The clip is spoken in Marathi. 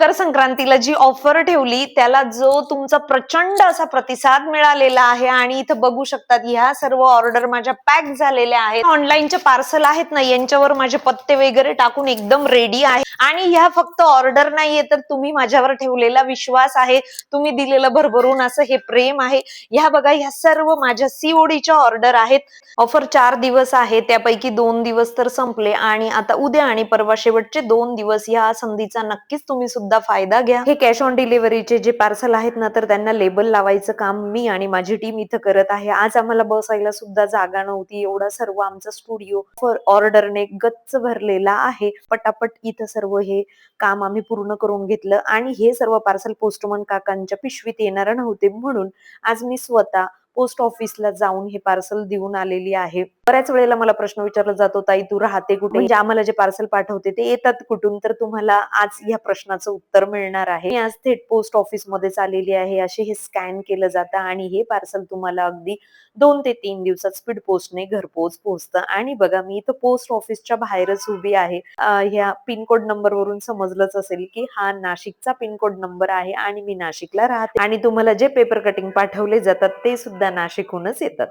मकर संक्रांतीला जी ऑफर ठेवली त्याला जो तुमचा प्रचंड असा प्रतिसाद मिळालेला आहे आणि इथं बघू शकतात ह्या सर्व ऑर्डर माझ्या पॅक झालेल्या आहेत. ऑनलाईनचे पार्सल आहेत ना, यांच्यावर माझे पत्ते वगैरे टाकून एकदम रेडी आहे. आणि ह्या फक्त ऑर्डर नाहीये, तर तुम्ही माझ्यावर ठेवलेला विश्वास आहे, तुम्ही दिलेलं भरभरून असं हे प्रेम आहे. ह्या बघा, ह्या सर्व माझ्या सीओडीच्या ऑर्डर आहेत. ऑफर 4 दिवस आहे, त्यापैकी 2 दिवस तर संपले आणि आता उद्या आणि परवा शेवटचे 2 दिवस या संधीचा नक्कीच तुम्ही सुद्धा फायदा घ्या. हे कॅश ऑन डिलिव्हरीचे जे पार्सल आहेत ना, तर त्यांना लेबल लावायचं काम मी आणि माझी टीम इथं करत आहे. आज आम्हाला बसायला सुद्धा जागा नव्हती, एवढा सर्व आमचा स्टुडिओ ऑर्डरने गच्च भरलेला आहे. पटापट इथं सर्व हे काम आम्ही पूर्ण करून घेतलं आणि हे सर्व पार्सल पोस्टमन काकांच्या पिशवीत येणार नव्हते, म्हणून आज मी स्वतः पोस्ट ऑफिसला जाऊन हे पार्सल देऊन आलेली आहे. बऱ्याच वेळेला मला प्रश्न विचारला जातो, ताई तू राहते कुठे, म्हणजे आम्हाला जे पार्सल पाठवते ते येतात कुठून, तर तुम्हाला आज या प्रश्नाचं उत्तर मिळणार आहे. मी आज थेट पोस्ट ऑफिस मध्येच आलेली आहे. असे हे स्कॅन केलं जातं आणि हे पार्सल तुम्हाला अगदी 2 ते 3 दिवसात स्पीड पोस्टने घरपोच पोहोचतं. आणि बघा, मी इथं पोस्ट ऑफिसच्या बाहेरच उभी आहे. ह्या पिनकोड नंबर वरून समजलंच असेल की हा नाशिकचा पिनकोड नंबर आहे आणि मी नाशिकला राहते आणि तुम्हाला जे पेपर कटिंग पाठवले जातात ते सुद्धा नाशिकहूनच येतात.